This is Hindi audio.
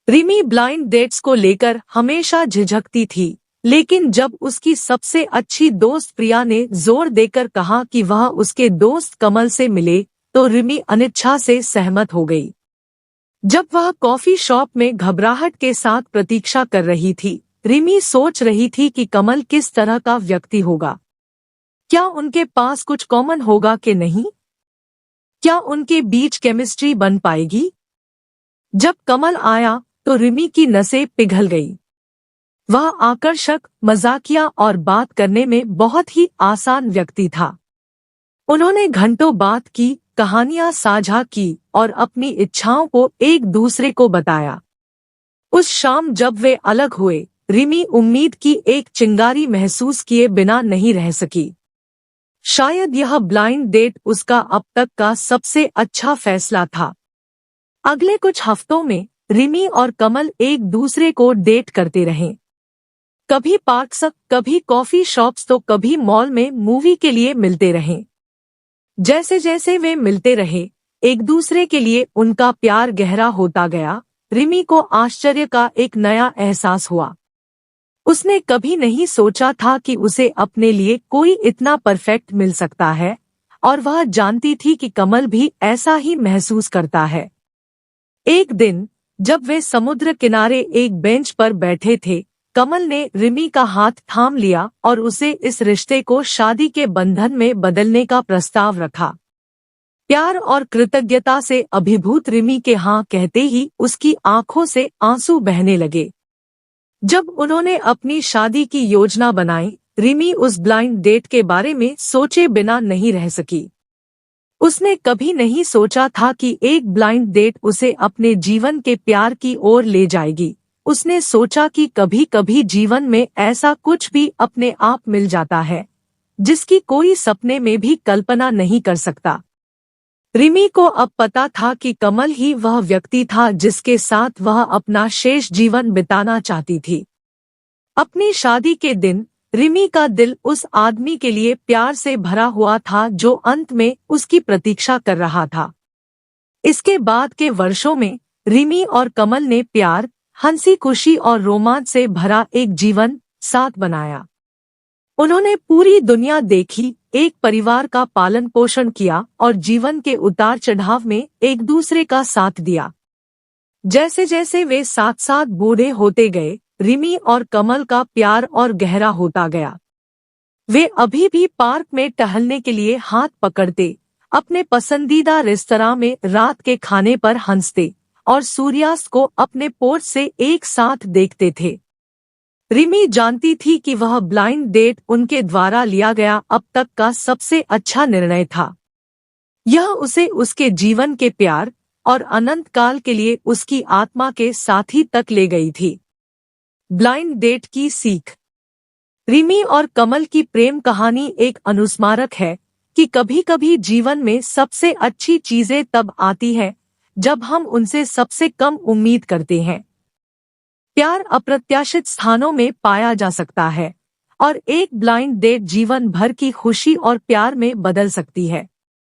रिमी ब्लाइंड डेट्स को लेकर हमेशा झिझकती थी, लेकिन जब उसकी सबसे अच्छी दोस्त प्रिया ने जोर देकर कहा कि वह उसके दोस्त कमल से मिले, तो रिमी अनिच्छा से सहमत हो गई। जब वह कॉफी शॉप में घबराहट के साथ प्रतीक्षा कर रही थी, रिमी सोच रही थी कि कमल किस तरह का व्यक्ति होगा। क्या उनके पास कुछ कॉमन होगा कि नहीं? क्या उनके बीच केमिस्ट्री बन पाएगी? जब कमल आया तो रिमी की नसें पिघल गई। वह आकर्षक, मजाकिया और बात करने में बहुत ही आसान व्यक्ति था। उन्होंने घंटों बात की, कहानियां साझा की और अपनी इच्छाओं को एक दूसरे को बताया। उस शाम जब वे अलग हुए, रिमी उम्मीद की एक चिंगारी महसूस किए बिना नहीं रह सकी। शायद यह ब्लाइंड डेट उसका अब तक का सबसे अच्छा फैसला था। अगले कुछ हफ्तों में रिमी और कमल एक दूसरे को डेट करते रहे। कभी पार्क्स, कभी कॉफी शॉप्स तो कभी मॉल में मूवी के लिए मिलते रहे। जैसे जैसे वे मिलते रहे, एक दूसरे के लिए उनका प्यार गहरा होता गया। रिमी को आश्चर्य का एक नया एहसास हुआ। उसने कभी नहीं सोचा था कि उसे अपने लिए कोई इतना परफेक्ट मिल सकता है, और वह जानती थी कि कमल भी ऐसा ही महसूस करता है। एक दिन जब वे समुद्र किनारे एक बेंच पर बैठे थे, कमल ने रिमी का हाथ थाम लिया और उसे इस रिश्ते को शादी के बंधन में बदलने का प्रस्ताव रखा। प्यार और कृतज्ञता से अभिभूत रिमी के हाँ कहते ही उसकी आंखों से आंसू बहने लगे। जब उन्होंने अपनी शादी की योजना बनाई, रिमी उस ब्लाइंड डेट के बारे में सोचे बिना नहीं रह सकी। उसने कभी नहीं सोचा था कि एक ब्लाइंड डेट उसे अपने जीवन के प्यार की ओर ले जाएगी। उसने सोचा कि कभी कभी जीवन में ऐसा कुछ भी अपने आप मिल जाता है, जिसकी कोई सपने में भी कल्पना नहीं कर सकता। रिमी को अब पता था कि कमल ही वह व्यक्ति था जिसके साथ वह अपना शेष जीवन बिताना चाहती थी। अपनी शादी के दिन रिमी का दिल उस आदमी के लिए प्यार से भरा हुआ था जो अंत में उसकी प्रतीक्षा कर रहा था। इसके बाद के वर्षों में रिमी और कमल ने प्यार, हंसी खुशी और रोमांच से भरा एक जीवन साथ बनाया। उन्होंने पूरी दुनिया देखी, एक परिवार का पालन पोषण किया और जीवन के उतार चढ़ाव में एक दूसरे का साथ दिया। जैसे जैसे वे साथ साथ बूढ़े होते गए, रिमी और कमल का प्यार और गहरा होता गया। वे अभी भी पार्क में टहलने के लिए हाथ पकड़ते, अपने पसंदीदा रेस्तरां में रात के खाने पर हंसते और सूर्यास्त को अपने पोर्च से एक साथ देखते थे। रिमी जानती थी कि वह ब्लाइंड डेट उनके द्वारा लिया गया अब तक का सबसे अच्छा निर्णय था। यह उसे उसके जीवन के प्यार और अनंत काल के लिए उसकी आत्मा के साथी तक ले गई थी। ब्लाइंड डेट की सीख। रिमी और कमल की प्रेम कहानी एक अनुस्मारक है कि कभी-कभी जीवन में सबसे अच्छी चीजें तब आती है जब हम उनसे सबसे कम उम्मीद करते हैं। प्यार अप्रत्याशित स्थानों में पाया जा सकता है और एक ब्लाइंड डेट जीवन भर की खुशी और प्यार में बदल सकती है।